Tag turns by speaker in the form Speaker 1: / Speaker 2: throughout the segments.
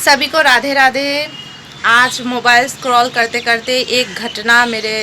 Speaker 1: सभी को राधे राधे। आज मोबाइल स्क्रॉल करते करते एक घटना मेरे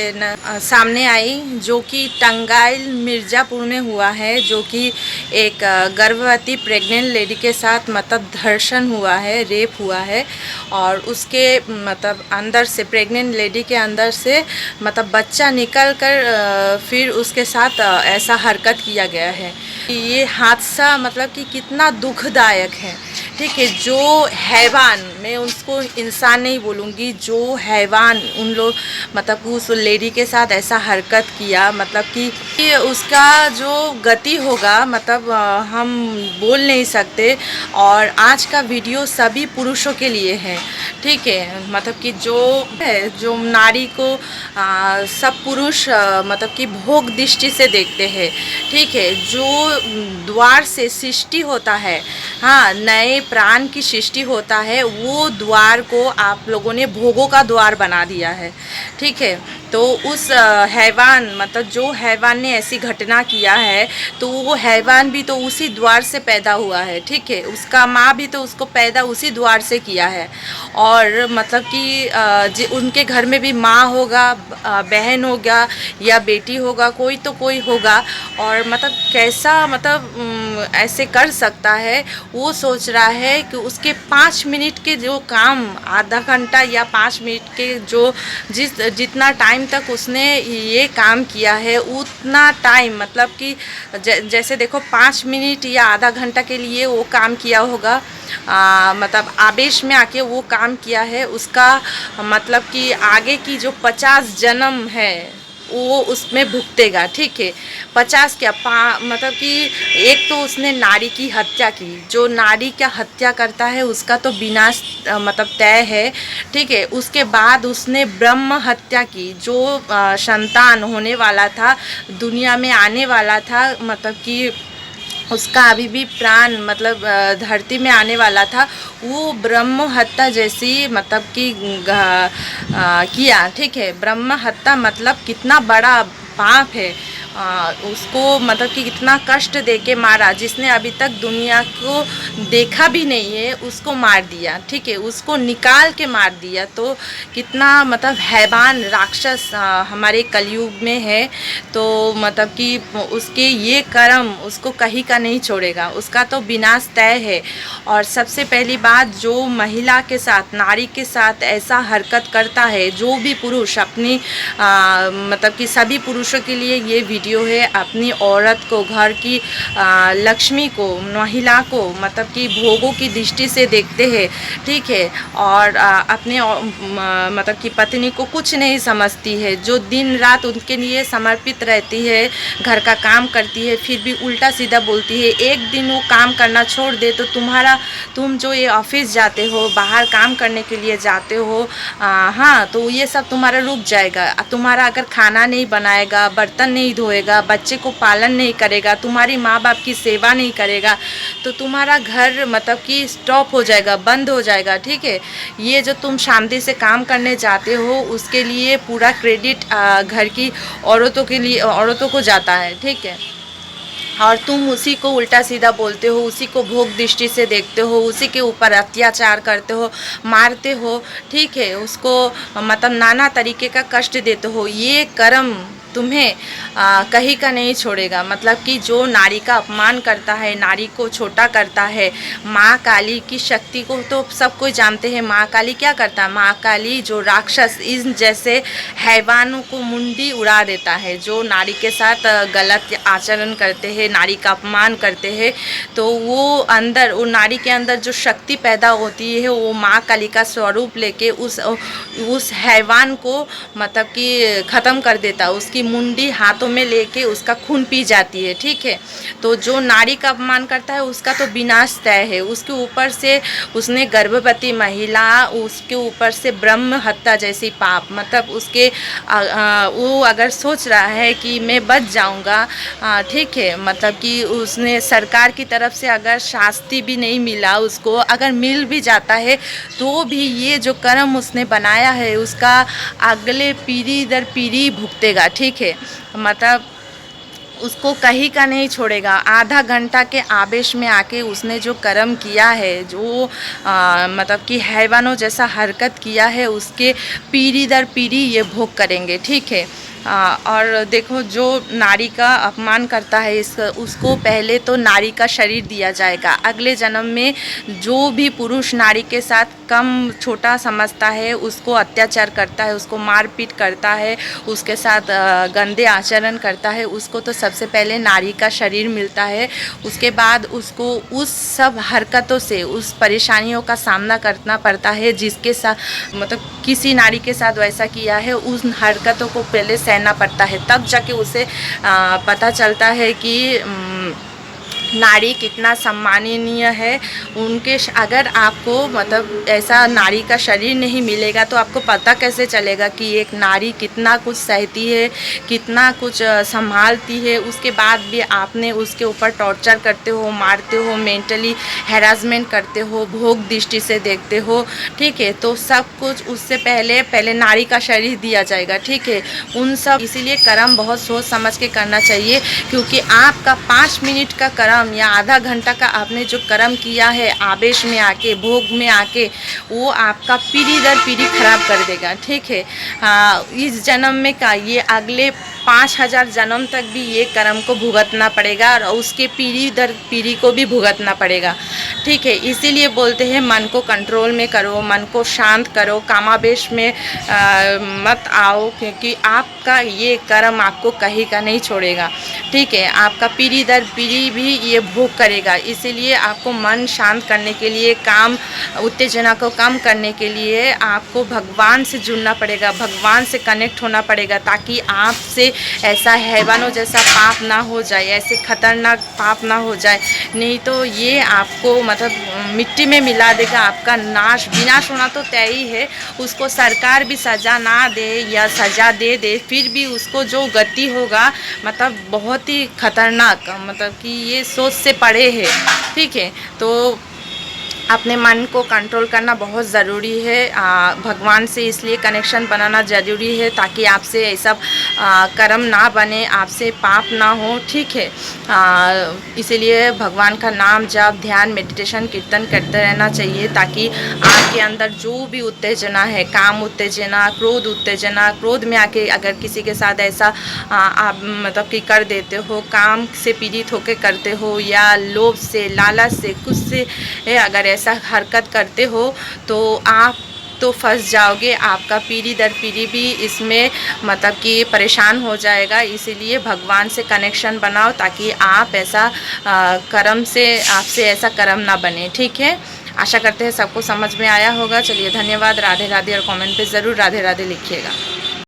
Speaker 1: सामने आई जो कि टंगाइल मिर्ज़ापुर में हुआ है। जो कि एक गर्भवती प्रेग्नेंट लेडी के साथ मतलब धर्षण हुआ है, रेप हुआ है। और उसके मतलब अंदर से प्रेग्नेंट लेडी के अंदर से मतलब बच्चा निकल कर फिर उसके साथ ऐसा हरकत किया गया है। ये हादसा मतलब कि कितना दुखदायक है। ठीक है, जो हैवान, मैं उसको इंसान नहीं बोलूँगी, जो हैवान उन लोग मतलब उस लेडी के साथ ऐसा हरकत किया, मतलब कि उसका जो गति होगा मतलब हम बोल नहीं सकते। और आज का वीडियो सभी पुरुषों के लिए है। ठीक है, मतलब कि जो है, जो नारी को सब पुरुष मतलब कि भोग दृष्टि से देखते हैं। ठीक है, जो द्वार से सृष्टि होता है, हाँ, नए प्राण की सृष्टि होता है, वो द्वार को आप लोगों ने भोगों का द्वार बना दिया है। ठीक है, तो उस हैवान मतलब जो हैवान ने ऐसी घटना किया है, तो वो हैवान भी तो उसी द्वार से पैदा हुआ है। ठीक है, उसका माँ भी तो उसको पैदा उसी द्वार से किया है। और मतलब कि उनके घर में भी माँ होगा, बहन होगा या बेटी होगा, कोई तो कोई होगा। और मतलब कैसा मतलब ऐसे कर सकता है, वो सोच रहा है कि उसके 5 मिनट के जो काम, आधा घंटा या 5 मिनट के जो जितना टाइम तक उसने ये काम किया है, उतना टाइम मतलब कि जैसे देखो 5 मिनट या आधा घंटा के लिए वो काम किया होगा, मतलब आवेश में आके वो काम किया है। उसका मतलब कि आगे की जो 50 जन्म है वो उसमें भुगतेगा। ठीक है, 50 क्या मतलब कि एक तो उसने नारी की हत्या की। जो नारी का हत्या करता है उसका तो विनाश मतलब तय है। ठीक है, उसके बाद उसने ब्रह्म हत्या की। जो संतान होने वाला था, दुनिया में आने वाला था, मतलब कि उसका अभी भी प्राण मतलब धरती में आने वाला था, वो ब्रह्म हत्या जैसी मतलब कि किया। ठीक है, ब्रह्म हत्या मतलब कितना बड़ा पाप है। उसको मतलब कि कितना कष्ट देके मारा, जिसने अभी तक दुनिया को देखा भी नहीं है, उसको मार दिया। ठीक है, उसको निकाल के मार दिया। तो कितना मतलब हैवान राक्षस हमारे कलयुग में है। तो मतलब कि उसके ये कर्म उसको कहीं का नहीं छोड़ेगा, उसका तो विनाश तय है। और सबसे पहली बात, जो महिला के साथ, नारी के साथ ऐसा हरकत करता है, जो भी पुरुष अपनी मतलब कि सभी पुरुषों के लिए ये वीडियो है, अपनी औरत को, घर की लक्ष्मी को, महिला को मतलब कि भोगों की दृष्टि से देखते हैं। ठीक है, और अपने मतलब कि पत्नी को कुछ नहीं समझती है, जो दिन रात उनके लिए समर्पित रहती है, घर का काम करती है, फिर भी उल्टा सीधा बोलती है। एक दिन वो काम करना छोड़ दे तो तुम जो ये ऑफिस जाते हो, बाहर काम करने के लिए जाते हो, हाँ, तो ये सब तुम्हारा रुक जाएगा। तुम्हारा अगर खाना नहीं बनाएगा, बर्तन नहीं धोएगा, बच्चे को पालन नहीं करेगा, तुम्हारी माँ बाप की सेवा नहीं करेगा, तो तुम्हारा घर मतलब कि स्टॉप हो जाएगा, बंद हो जाएगा। ठीक है, ये जो तुम शांति से काम करने जाते हो, उसके लिए पूरा क्रेडिट घर की औरतों के लिए, औरतों को जाता है। ठीक है, और तुम उसी को उल्टा सीधा बोलते हो, उसी को भोग दृष्टि से देखते हो, उसी के ऊपर अत्याचार करते हो, मारते हो। ठीक है, उसको मतलब नाना तरीके का कष्ट देते हो। ये कर्म तुम्हें कहीं का नहीं छोड़ेगा। मतलब कि जो नारी का अपमान करता है, नारी को छोटा करता है, माँ काली की शक्ति को तो सब कोई जानते हैं। माँ काली क्या करता है? माँ काली जो राक्षस इन जैसे हैवानों को मुंडी उड़ा देता है, जो नारी के साथ गलत आचरण करते हैं, नारी का अपमान करते हैं, तो वो अंदर, वो नारी के अंदर जो शक्ति पैदा होती है, वो माँ काली का स्वरूप लेके उस हैवान को मतलब कि ख़त्म कर देता है। उसकी मुंडी हाथों में लेके उसका खून पी जाती है। ठीक है, तो जो नारी का अपमान करता है उसका तो विनाश तय है। उसके ऊपर से उसने गर्भवती महिला, उसके ऊपर से ब्रह्म हत्या जैसी पाप, मतलब उसके वो अगर सोच रहा है कि मैं बच जाऊंगा, ठीक है, मतलब कि उसने सरकार की तरफ से अगर शास्ति भी नहीं मिला, उसको अगर मिल भी जाता है, तो भी ये जो कर्म उसने बनाया है उसका अगले पीढ़ी दर पीढ़ी भुगतेगा। ठीक है, मतलब उसको कहीं का नहीं छोड़ेगा। आधा घंटा के आवेश में आके उसने जो कर्म किया है, जो मतलब कि हैवानों जैसा हरकत किया है, उसके पीढ़ी दर पीढ़ी ये भोग करेंगे, ठीक है। और देखो, जो नारी का अपमान करता है उसको पहले तो नारी का शरीर दिया जाएगा। अगले जन्म में जो भी पुरुष नारी के साथ कम छोटा समझता है, उसको अत्याचार करता है, उसको मारपीट करता है, उसके साथ गंदे आचरण करता है, उसको तो सबसे पहले नारी का शरीर मिलता है। उसके बाद उसको उस सब हरकतों से, उस परेशानियों का सामना करना पड़ता है जिसके साथ मतलब किसी नारी के साथ वैसा किया है, उन हरकतों को पहले सहना पड़ता है। तब जाके उसे पता चलता है कि नारी कितना सम्माननीय है। उनके अगर आपको मतलब ऐसा नारी का शरीर नहीं मिलेगा तो आपको पता कैसे चलेगा कि एक नारी कितना कुछ सहती है, कितना कुछ संभालती है। उसके बाद भी आपने उसके ऊपर टॉर्चर करते हो, मारते हो, मेंटली हैरासमेंट करते हो, भोग दृष्टि से देखते हो, ठीक है। तो सब कुछ उससे पहले नारी का शरीर दिया जाएगा, ठीक है। उन सब इसीलिए कर्म बहुत सोच समझ के करना चाहिए, क्योंकि आपका 5 मिनट का कर्म या आधा घंटा का आपने जो कर्म किया है आवेश में आके, भोग में आके, वो आपका पीढ़ी दर पीढ़ी खराब कर देगा, ठीक है। इस जन्म में का ये अगले 5000 जन्म तक भी ये कर्म को भुगतना पड़ेगा और उसके पीढ़ी दर पीढ़ी को भी भुगतना पड़ेगा, ठीक है। इसीलिए बोलते हैं मन को कंट्रोल में करो, मन को शांत करो, कामावेश में मत आओ, क्योंकि आपका ये कर्म आपको कहीं का नहीं छोड़ेगा, ठीक है। आपका पीढ़ी दर पीढ़ी भी ये भोग करेगा। इसीलिए आपको मन शांत करने के लिए, काम उत्तेजना को कम करने के लिए आपको भगवान से जुड़ना पड़ेगा, भगवान से कनेक्ट होना पड़ेगा, ताकि आपसे ऐसा हैवानों जैसा पाप ना हो जाए, ऐसे खतरनाक पाप ना हो जाए। नहीं तो ये आपको मतलब मिट्टी में मिला देगा, आपका विनाश होना तो तय ही है। उसको सरकार भी सज़ा ना दे या सज़ा दे दे, फिर भी उसको जो गति होगा मतलब बहुत ही खतरनाक, मतलब कि ये सोच से परे है, ठीक है। तो अपने मन को कंट्रोल करना बहुत ज़रूरी है। भगवान से इसलिए कनेक्शन बनाना ज़रूरी है ताकि आपसे ऐसा कर्म ना बने, आपसे पाप ना हो, ठीक है। इसीलिए भगवान का नाम जप, ध्यान, मेडिटेशन, कीर्तन करते रहना चाहिए, ताकि आपके अंदर जो भी उत्तेजना है, काम उत्तेजना, क्रोध उत्तेजना, क्रोध में आके अगर किसी के साथ ऐसा आप मतलब कि कर देते हो, काम से पीड़ित होकर करते हो, या लोभ से, लालच से, कुछ से अगर ऐसा हरकत करते हो तो आप तो फंस जाओगे, आपका पीढ़ी दर पीढ़ी भी इसमें मतलब कि परेशान हो जाएगा। इसीलिए भगवान से कनेक्शन बनाओ ताकि आप ऐसा कर्म से, आपसे ऐसा कर्म ना बने, ठीक है। आशा करते हैं सबको समझ में आया होगा। चलिए, धन्यवाद। राधे राधे, और कमेंट पे ज़रूर राधे राधे लिखिएगा।